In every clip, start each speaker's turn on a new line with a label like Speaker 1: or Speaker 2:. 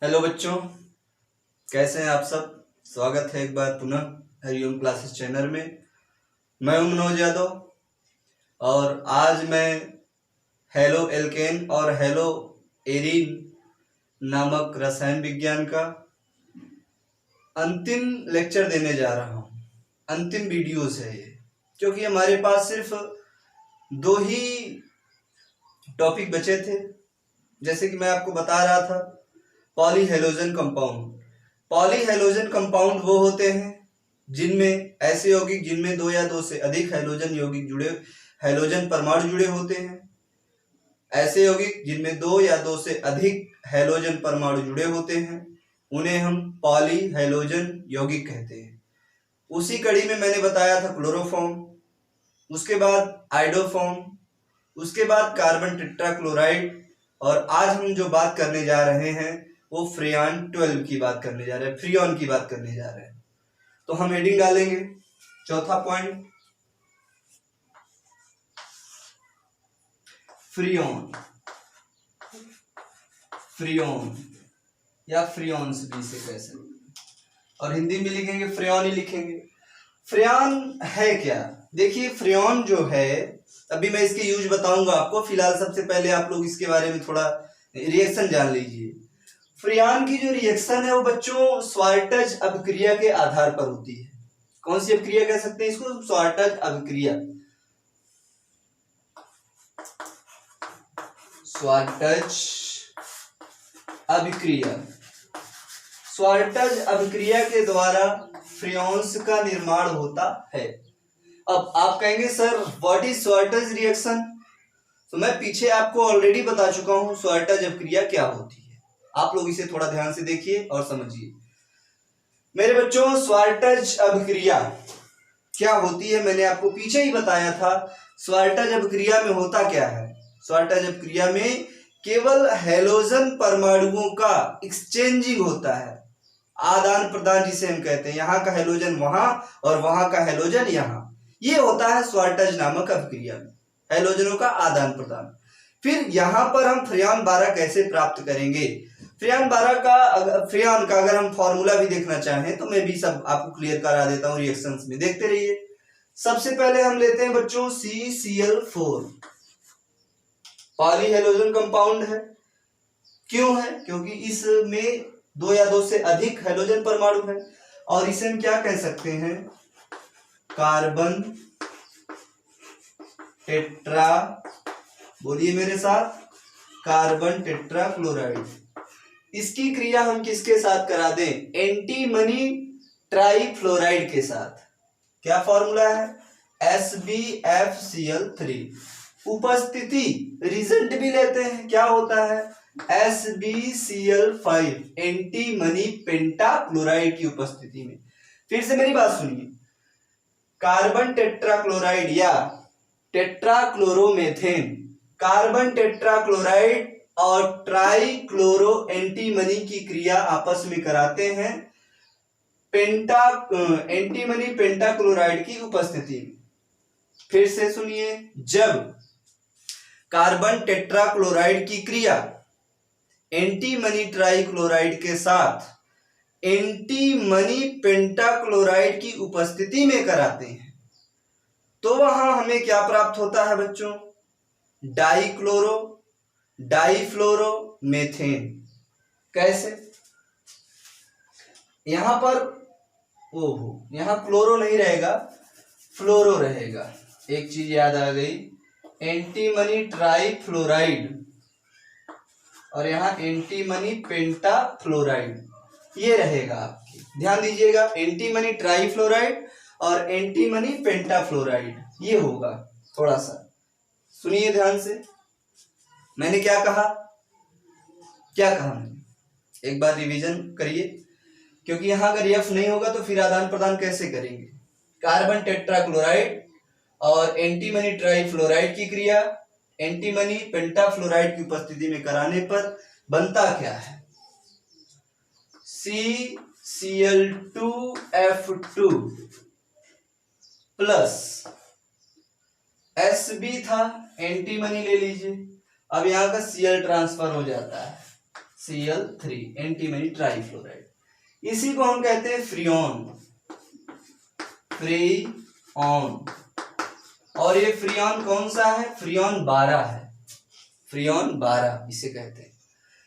Speaker 1: Hello बच्चों, कैसे हैं आप सब। स्वागत है एक बार पुनः हरिओम क्लासेस चैनल में। मैं हूं मनोज यादव और आज मैं हेलो एल्केन और हेलो एरीन नामक रसायन विज्ञान का अंतिम लेक्चर देने जा रहा हूं। अंतिम वीडियोस है ये, क्योंकि हमारे पास सिर्फ दो ही टॉपिक बचे थे। जैसे कि मैं आपको बता रहा था, पॉलीहेलोजन कंपाउंड। पॉलीहेलोजन कंपाउंड वो होते हैं जिनमें ऐसे यौगिक जिनमें दो या दो से अधिक हैलोजन परमाणु जुड़े होते हैं। ऐसे यौगिक जिनमें दो या दो से अधिक हैलोजन परमाणु जुड़े होते हैं उन्हें हम पॉलीहेलोजन यौगिक कहते हैं। उसी कड़ी में मैंने बताया था क्लोरोफॉर्म, उसके बाद आइडोफॉर्म, उसके बाद कार्बन टेट्राक्लोराइड, और आज हम जो बात करने जा रहे हैं वो फ्रियान 12 की बात करने जा रहे हैं, फ्रियोन की बात करने जा रहे हैं। तो हम हेडिंग डालेंगे, चौथा पॉइंट, फ्रियोन। फ्रियोन या फ्रियोन्स भी इसे कह सकते हैं, और हिंदी में लिखेंगे फ्रियोन ही लिखेंगे। फ्रियान है क्या? देखिए, फ्रियोन जो है, अभी मैं इसके यूज बताऊंगा आपको। फिलहाल सबसे पहले आप लोग इसके बारे में थोड़ा रिएक्शन जान लीजिए। फ्रियान की जो रिएक्शन है वो बच्चों स्वार्टज अभिक्रिया के आधार पर होती है। कौन सी अभिक्रिया कह सकते हैं इसको? स्वार्टज अभिक्रिया। स्वार्टज अभिक्रिया। स्वार्टज अभिक्रिया के द्वारा फ्रियोन्स का निर्माण होता है। अब आप कहेंगे सर व्हाट इज स्वार्टज रिएक्शन? तो मैं पीछे आपको ऑलरेडी बता चुका हूं स्वार्टज अभिक्रिया क्या होती है। आप लोग इसे थोड़ा ध्यान से देखिए और समझिए। मेरे बच्चों, स्वार्टज अभिक्रिया क्या होती है मैंने आपको पीछे ही बताया था। स्वार्टज अभिक्रिया में होता क्या है? स्वार्टज अभिक्रिया में केवल हैलोजन परमाणुओं का एक्सचेंजिंग होता है, आदान प्रदान जिसे हम कहते हैं। यहाँ का हैलोजन वहां और वहां का हैलोजन यहाँ, ये होता है स्वार्टज नामक अभिक्रिया में, हैलोजनों का आदान प्रदान। फिर यहाँ पर हम फ्रियान 12 कैसे प्राप्त करेंगे? फ्रियान का अगर हम फॉर्मूला भी देखना चाहें तो मैं भी सब आपको क्लियर करा देता हूँ रिएक्शंस में, देखते रहिए। सबसे पहले हम लेते हैं बच्चों CCl4। पॉलीहेलोजन कंपाउंड है। क्यों है? क्योंकि इसमें दो या दो से अधिक हैलोजन परमाणु है, और इसे हम क्या कह सकते हैं? कार्बन टेट्रा, बोलिए मेरे साथ, कार्बन टेट्राक्लोराइड। इसकी क्रिया हम किसके साथ करा दें? एंटीमनी ट्राइफ्लोराइड के साथ। क्या फॉर्मूला है? SbFCl3। उपस्थिति रिजल्ट भी लेते हैं, क्या होता है? SbCl5 एंटीमनी पेंटाक्लोराइड की उपस्थिति में। फिर से मेरी बात सुनिए, कार्बन टेट्राक्लोराइड या टेट्राक्लोरोमेथेन, कार्बन टेट्राक्लोराइड और ट्राइक्लोरो एंटीमनी की क्रिया आपस में कराते हैं एंटीमनी पेंटाक्लोराइड की उपस्थिति में। फिर से सुनिए, जब कार्बन टेट्राक्लोराइड की क्रिया एंटीमनी ट्राइक्लोराइड के साथ एंटीमनी पेंटाक्लोराइड की उपस्थिति में कराते हैं तो वहां हमें क्या प्राप्त होता है बच्चों? डाइफ्लोरोमेथेन। कैसे? यहां पर यहां क्लोरो नहीं रहेगा, फ्लोरो रहेगा। एक चीज याद आ गई, एंटीमनी ट्राइफ्लोराइड और यहां एंटीमनी पेंटाफ्लोराइड, ये रहेगा आपकी। ध्यान दीजिएगा, एंटीमनी ट्राइफ्लोराइड और एंटीमनी पेंटाफ्लोराइड, ये होगा। थोड़ा सा सुनिए ध्यान से, मैंने क्या कहा मैंने? एक बार रिवीजन करिए, क्योंकि यहां अगर F नहीं होगा तो फिर आदान प्रदान कैसे करेंगे? कार्बन टेट्राक्लोराइड और एंटीमनी ट्राइफ्लोराइड की क्रिया एंटीमनी पेंटाफ्लोराइड की उपस्थिति में कराने पर बनता क्या है? CCl2F2 प्लस Sb था, एंटीमनी ले लीजिए। अब यहां का Cl ट्रांसफर हो जाता है, Cl3 एंटीमनी ट्राइफ्लोराइड। इसी को हम कहते हैं फ्रियोन, फ्रीऑन। और ये फ्रियोन कौन सा है? फ्रियोन 12 है, फ्रियोन 12 इसे कहते हैं।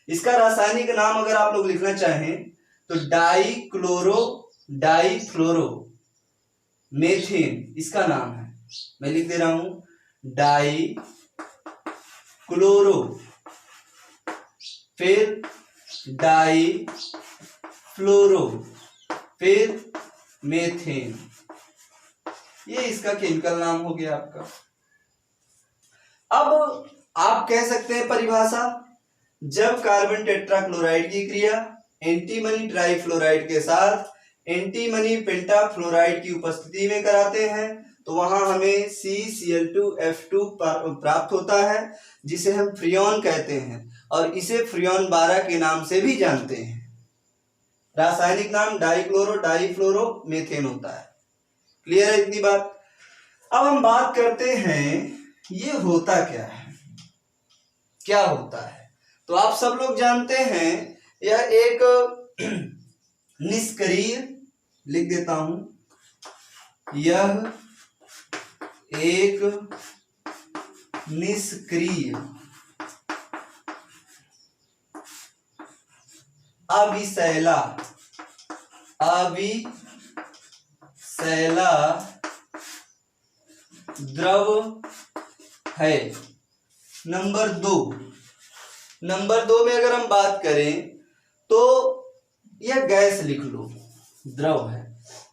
Speaker 1: इसका रासायनिक नाम अगर आप लोग लिखना चाहें तो डाइफ्लोरो मेथेन इसका नाम है। मैं लिख दे रहा हूं, डाइक्लोरो, फिर डाइफ्लोरो, फिर मेथेन। ये इसका केमिकल नाम हो गया आपका। अब आप कह सकते हैं परिभाषा, जब कार्बन टेट्राक्लोराइड की क्रिया एंटीमनी ट्राइफ्लोराइड के साथ एंटीमनी पेंटाफ्लोराइड की उपस्थिति में कराते हैं तो वहां हमें CCl2F2 प्राप्त होता है, जिसे हम फ्रियोन कहते हैं और इसे फ्रियोन 12 के नाम से भी जानते हैं। रासायनिक नाम डाइक्लोरो डाइफ्लोरो मेथेन होता है। क्लियर है इतनी बात? अब हम बात करते हैं ये होता क्या है, क्या होता है। तो आप सब लोग जानते हैं यह एक निष्क्रिय, लिख देता हूं, यह एक निष्क्रिय अविशैला द्रव है। नंबर दो में अगर हम बात करें तो यह गैस लिख लो, द्रव है,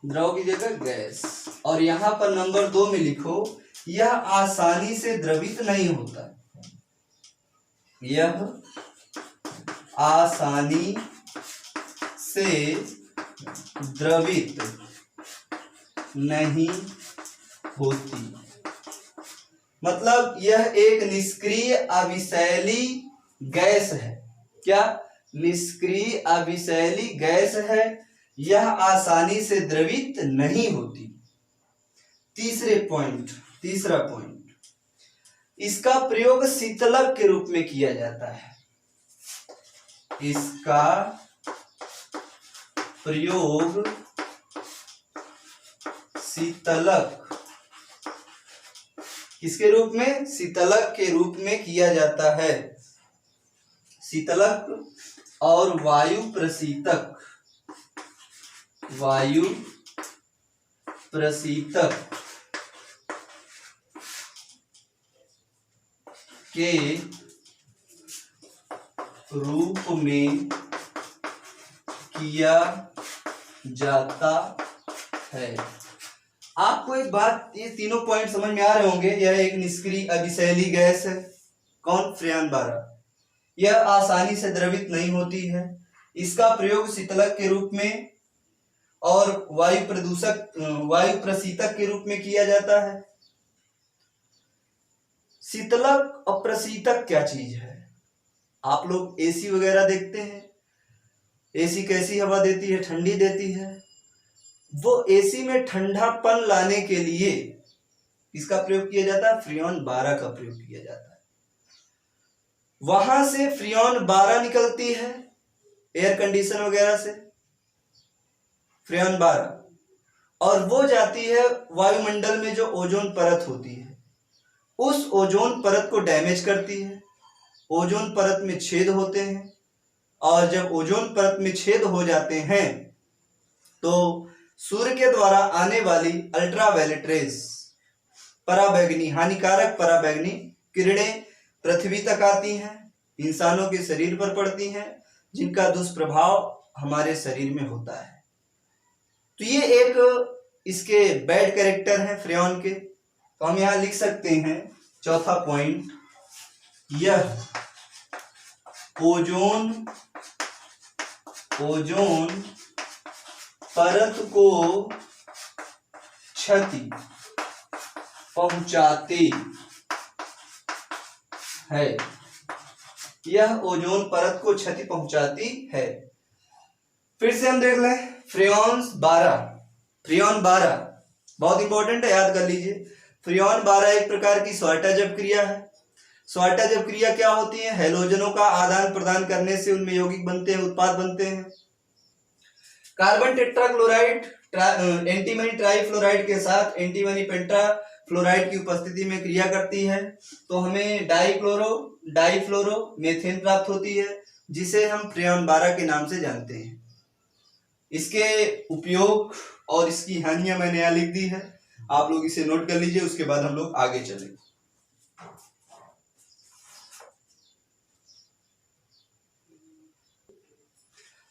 Speaker 1: द्रव की जगह गैस। और यहां पर नंबर 2 में लिखो यह आसानी से द्रवित नहीं होता, यह आसानी से द्रवित नहीं होती। मतलब यह एक निष्क्रिय अविशैली गैस है। क्या? निष्क्रिय अविशैली गैस है, यह आसानी से द्रवित नहीं होती। तीसरा पॉइंट, इसका प्रयोग शीतलक के रूप में किया जाता है। इसका प्रयोग शीतलक, किसके रूप में? शीतलक के रूप में किया जाता है। शीतलक और वायु प्रशीतक के रूप में किया जाता है। आपको एक बात, ये तीनों पॉइंट समझ में आ रहे होंगे। यह एक निष्क्रिय अविशैली गैस है, कौन? फ्रियोन 12। यह आसानी से द्रवित नहीं होती है, इसका प्रयोग शीतलक के रूप में और वायु प्रशीतक के रूप में किया जाता है। शीतलक और प्रशीतक क्या चीज है? आप लोग एसी वगैरह देखते हैं, एसी कैसी हवा देती है? ठंडी देती है। वो एसी में ठंडापन लाने के लिए किसका प्रयोग किया जाता है? फ्रियोन 12 का प्रयोग किया जाता है। वहां से फ्रियोन 12 निकलती है एयर कंडीशन वगैरह से, फ्रियोन 12, और वो जाती है वायुमंडल में जो ओजोन परत होती है, उस ओजोन परत को डैमेज करती है। ओजोन परत में छेद होते हैं, और जब ओजोन परत में छेद हो जाते हैं तो सूर्य के द्वारा आने वाली अल्ट्रावायलेट रेज, पराबैंगनी, हानिकारक पराबैंगनी किरणें पृथ्वी तक आती हैं, इंसानों के शरीर पर पड़ती हैं, जिनका दुष्प्रभाव हमारे शरीर में होता है। तो ये एक इसके बैड कैरेक्टर हैं फ्रियोन के। तो हम यहां लिख सकते हैं चौथा पॉइंट, यह ओजोन परत को क्षति पहुंचाती है। यह ओजोन परत को क्षति पहुंचाती है। फिर से हम देख लें फ्रियोन 12 बहुत इंपॉर्टेंट है, याद कर लीजिए। फ्रियोन 12 एक प्रकार की शॉर्टेज क्रिया है। स्वाटा जब क्रिया क्या होती है, हैलोजनों का आदान प्रदान करने से उनमें यौगिक बनते हैं, उत्पाद बनते हैं। कार्बन टेट्राक्लोराइड एंटीमनी ट्राइफ्लोराइड के साथ एंटीमनी पेंटाफ्लोराइड की उपस्थिति में क्रिया करती है तो हमें डाइफ्लोरो मेथेन प्राप्त होती है, जिसे हम फ्रेऑन 12 के नाम से जानते हैं। इसके उपयोग और इसकी हानियां मैंने यहां लिख दी है, आप लोग इसे नोट कर लीजिए, उसके बाद हम लोग आगे चलेंगे।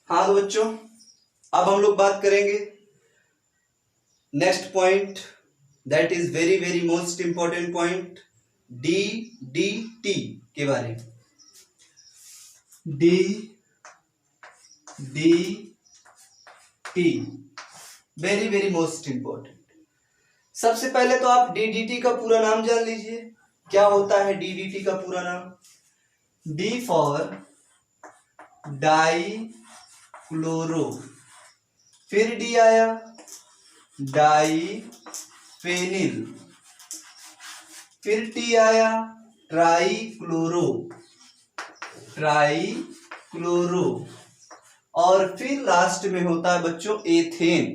Speaker 1: हाँ तो बच्चों, अब हम लोग बात करेंगे next point, that is very very most important point, DDT के बारे में। DDT very very most important. सबसे पहले तो आप DDT का पूरा नाम जान लीजिए। क्या होता है DDT का पूरा नाम? D फॉर डाई क्लोरो, फिर D आया डाई फेनिल, फिर T आया ट्राई क्लोरो, और फिर लास्ट में होता है बच्चों एथेन।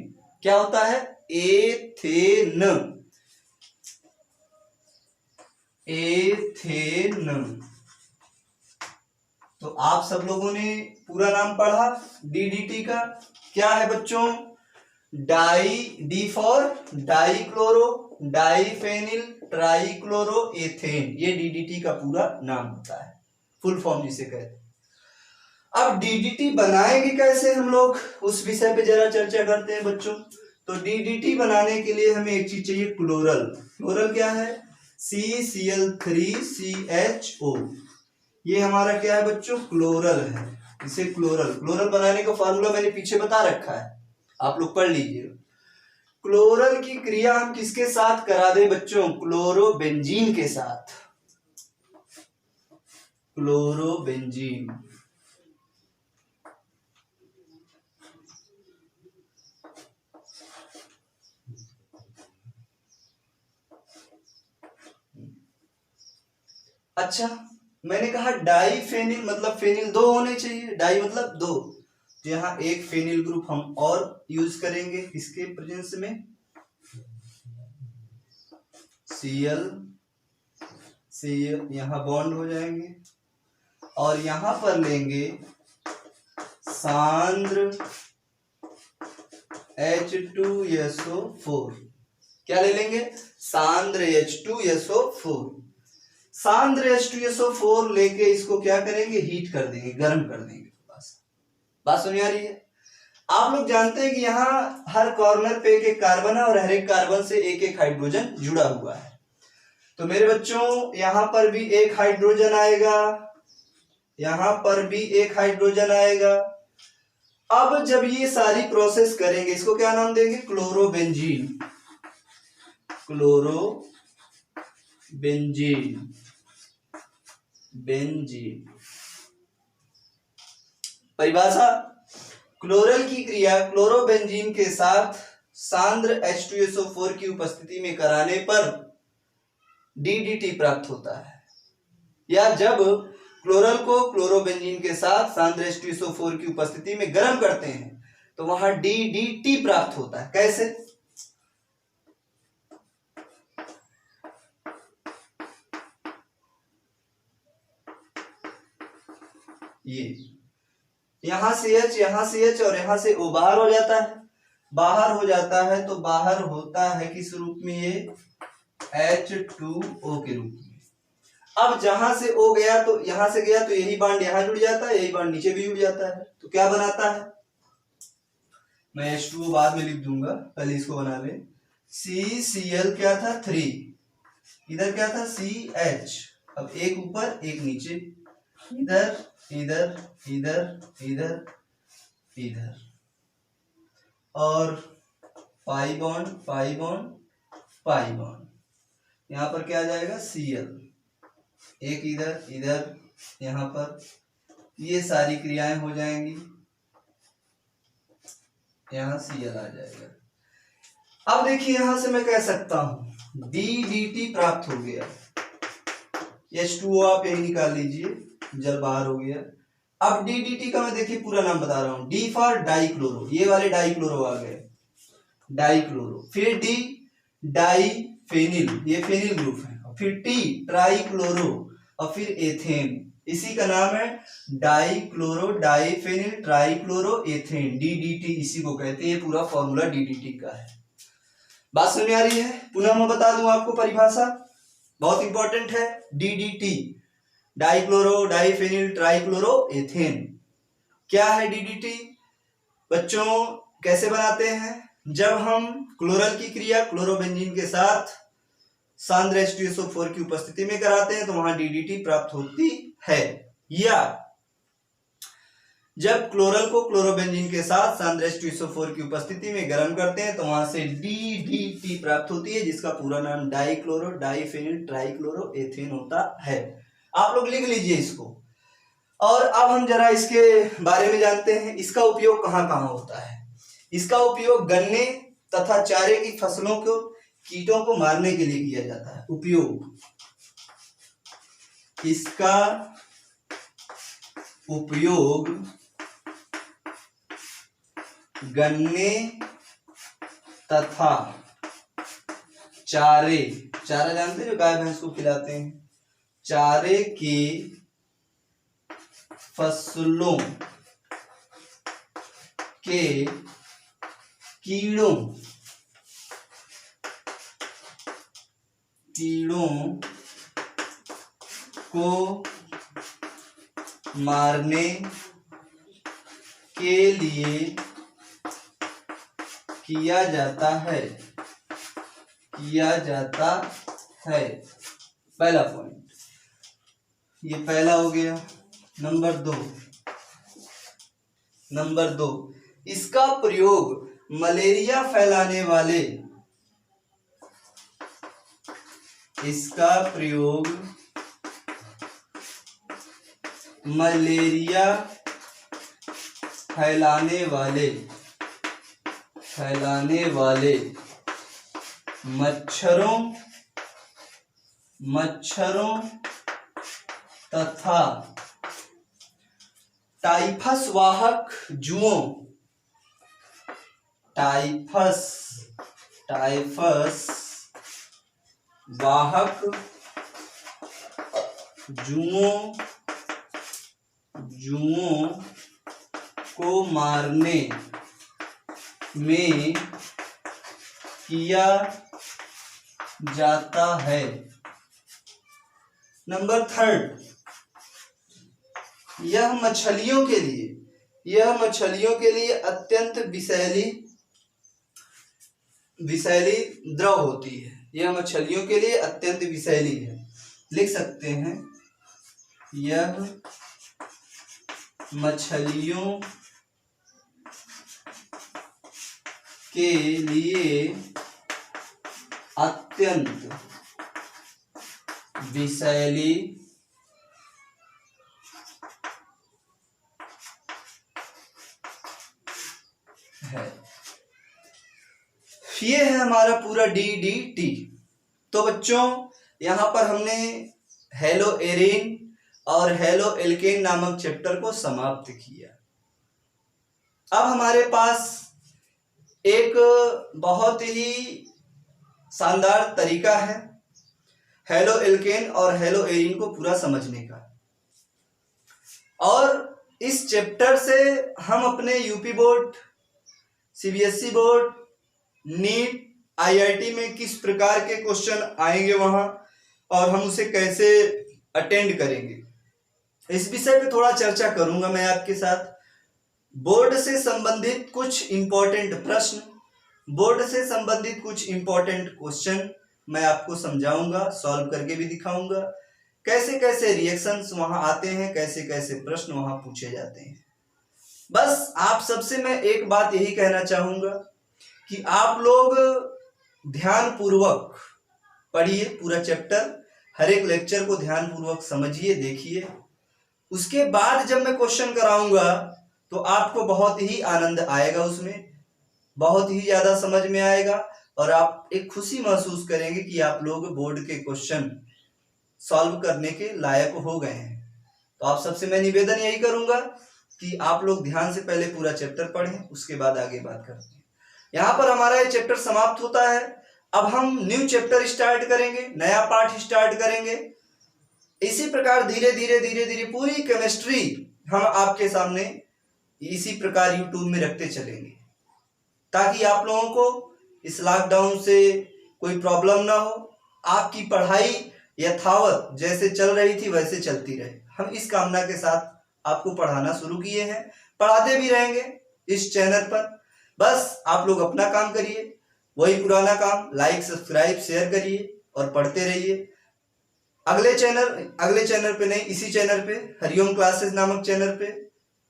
Speaker 1: क्या होता है? एथेन। तो आप सब लोगों ने पूरा नाम पढ़ा DDT का। क्या है बच्चों? D for die chloro, diphenyl, trichloro ethane, ये DDT का पूरा नाम होता है, फुल फॉर्म जिसे कहते हैं। अब DDT बनाएंगे कैसे हम लोग, उस विषय पे जरा चर्चा करते हैं बच्चों। तो DDT बनाने के लिए हमें एक चीज चाहिए, क्लोरल क्या है? CCl3CHO, ये हमारा क्या है बच्चों? क्लोरल है। इसे क्लोरल बनाने का फॉर्मूला मैंने पीछे बता रखा है, आप लोग पढ़ लीजिए। क्लोरल की क्रिया हम किसके साथ करा दे बच्चों? क्लोरोबेंजीन के साथ। क्लोरोबेंजीन, अच्छा मैंने कहा डाईफेनिल मतलब फेनिल दो होने चाहिए, डाई मतलब दो, तो यहाँ एक फेनिल ग्रुप हम और यूज करेंगे इसके प्रेजेंस में, Cl यहाँ बॉन्ड हो जाएंगे, और यहां पर लेंगे सांद्र H2SO4। क्या ले लेंगे? सांद्र H2SO4। सांद्र H2SO4 लेके इसको क्या करेंगे? हीट कर देंगे, गर्म कर देंगे। बात सुनिए आ रही है? आप लोग जानते हैं कि यहाँ हर कॉर्नर पे एक एक कार्बन है और हर एक कार्बन से एक एक हाइड्रोजन जुड़ा हुआ है। तो मेरे बच्चों यहाँ पर भी एक हाइड्रोजन आएगा, यहाँ पर भी एक हाइड्रोजन आएगा। अब जब ये सारी प्रोसेस करेंगे, इसको क्या नाम देंगे? क्लोरोबेंजीन। परिभाषा, क्लोरल की क्रिया क्लोरोबेंजीन के साथ सांद्र H2SO4 की उपस्थिति में कराने पर DDT प्राप्त होता है, या जब क्लोरल को क्लोरोबेंजीन के साथ सांद्र H2SO4 की उपस्थिति में गर्म करते हैं तो वहां DDT प्राप्त होता है। कैसे? ये यहां से H, यहां से H और यहां से O बाहर हो जाता है। बाहर हो जाता है तो बाहर होता है किस रूप में? ये H2O के रूप में। अब जहां से O गया तो यहां से गया तो यही बॉन्ड यहां जुड़ जाता है, यही बॉन्ड नीचे भी जुड़ जाता है। तो क्या बनाता है? मैं H2O बाद में लिख दूंगा, पहले इसको बना ले। CCl क्या था? 3, इधर क्या था? CH। अब एक ऊपर एक नीचे, इधर इधर इधर इधर इधर, और pi bond pi bond pi bond. यहां पर क्या आ जाएगा? Cl, एक इधर इधर यहां पर, ये सारी क्रियाएं हो जाएंगी, यहां Cl आ जाएगा। अब देखिए यहां से मैं कह सकता हूं DDT प्राप्त हो गया। H2O आप यही निकाल लीजिए, जल बाहर हो गया। अब DDT का मैं देखिए पूरा नाम बता रहा हूं, D फॉर डाइक्लोरो, ये वाले डाइक्लोरो आ गए, डाइक्लोरो। फिर D डाइफेनिल, ये फेनिल ग्रुप है। फिर T ट्राइक्लोरो, और फिर एथेन, इसी का नाम है dichloro diphenyl trichloro ethane, DDT इसी को कहते हैं। ये पूरा फॉर्मूला DDT का है। बात समझ में आ रही है? पुनः मैं बता दूं आपको परिभाषा, बहुत इंपॉर्टेंट है। DDT dichloro diphenyl trichloro ethane. क्या है DDT? बच्चों कैसे बनाते हैं? जब हम क्लोरल की क्रिया क्लोरोबेंजीन के साथ सांद्र H2SO4 की उपस्थिति में कराते हैं तो वहां DDT प्राप्त होती है। या जब क्लोरल को क्लोरोबेंजीन के साथ सांद्र H2SO4 की उपस्थिति में गर्म करते हैं तो वहां से DDT प्राप्त होती है, जिसका पूरा नाम डाइक्लोरो डाइफेनिल ट्राइक्लोरो एथेन होता है। आप लोग लिख लीजिए इसको। और अब हम जरा इसके बारे में जानते हैं, इसका उपयोग कहाँ कहाँ होता है। इसका उपयोग गन्ने तथा चारे की फसलों को कीटों को मारने के लिए किया जाता है। उपयोग, इसका उपयोग गन्ने तथा चारे, चारा जानते हैं जो गाय भैंस को खिलाते हैं, चारे की फसलों के कीड़ों को मारने के लिए किया जाता है, पहला पॉइंट ये पहला हो गया। नंबर दो, इसका प्रयोग मलेरिया फैलाने वाले, फैलाने वाले मच्छरों तथा टाइफस वाहक जुओं, टाइफस वाहक जुओं को मारने में किया जाता है। नंबर थर्ड, यह मछलियों के लिए अत्यंत विषैली द्रव होती है। यह मछलियों के लिए अत्यंत विषैली है, लिख सकते हैं, यह मछलियों के लिए अत्यंत विषैली है। ये है हमारा पूरा DDT। तो बच्चों यहां पर हमने हेलो एरेन और हेलो एल्केन नामक चैप्टर को समाप्त किया। अब हमारे पास एक बहुत ही शानदार तरीका है हेलो एल्केन और हेलो एरीन को पूरा समझने का, और इस चैप्टर से हम अपने UP board, CBSE board, NEET, IIT में किस प्रकार के क्वेश्चन आएंगे वहां, और हम उसे कैसे अटेंड करेंगे, इस विषय पे थोड़ा चर्चा करूंगा मैं आपके साथ। बोर्ड से संबंधित कुछ इंपॉर्टेंट प्रश्न, बोर्ड से संबंधित कुछ इंपॉर्टेंट क्वेश्चन मैं आपको समझाऊंगा, सॉल्व करके भी दिखाऊंगा, कैसे कैसे रिएक्शंस वहां आते हैं, कैसे कैसे प्रश्न वहां पूछे जाते हैं। बस आप सबसे मैं एक बात यही कहना चाहूंगा कि आप लोग ध्यान पूर्वक पढ़िए पूरा चैप्टर, हर एक लेक्चर को ध्यान पूर्वक समझिए, देखिए। उसके बाद जब मैं क्वेश्चन कराऊंगा तो आपको बहुत ही आनंद आएगा, उसमें बहुत ही ज्यादा समझ में आएगा, और आप एक खुशी महसूस करेंगे कि आप लोग बोर्ड के क्वेश्चन सॉल्व करने के लायक हो गए हैं। तो आप सबसे मैं निवेदन यही करूंगा कि आप लोग ध्यान से पहले पूरा चैप्टर पढ़ें, उसके बाद आगे बात करते हैं। यहाँ पर हमारा ये चैप्टर समाप्त होता है। अब हम न्यू चैप्टर स्टार्ट करेंगे, नया पाठ स्टार्ट करेंगे। इसी प्रकार धीरे धीरे धीरे धीरे पूरी केमिस्ट्री हम आपके सामने इसी प्रकार यूट्यूब में रखते चलेंगे, ताकि आप लोगों को इस लॉकडाउन से कोई प्रॉब्लम ना हो। आपकी पढ़ाई यथावत जैसे चल रही थी वैसे चलती रहे। हम इस कामना के साथ आपको पढ़ाना शुरू किए हैं, पढ़ाते भी रहेंगे इस चैनल पर। बस आप लोग अपना काम करिए, वही पुराना काम, लाइक सब्सक्राइब शेयर करिए और पढ़ते रहिए। अगले चैनल पे नहीं, इसी चैनल पे, हरिओम क्लासेस नामक चैनल पे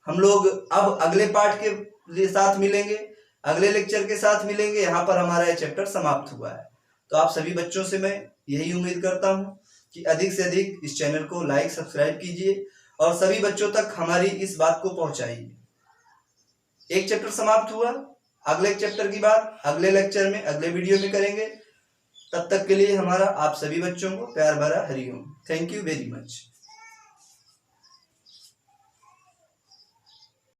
Speaker 1: हम लोग अब अगले पाठ के साथ मिलेंगे, अगले लेक्चर के साथ मिलेंगे। यहाँ पर हमारा ये चैप्टर समाप्त हुआ है। तो आप सभी बच्चों से मैं यही उम्मीद करता हूँ कि अधिक से अधिक इस चैनल को लाइक सब्सक्राइब कीजिए और सभी बच्चों तक हमारी इस बात को पहुंचाइए। एक चैप्टर समाप्त हुआ, अगले चैप्टर की बात अगले लेक्चर में, अगले वीडियो में करेंगे। तब तक के लिए हमारा आप सभी बच्चों को प्यार भरा Hariom. Thank you very much.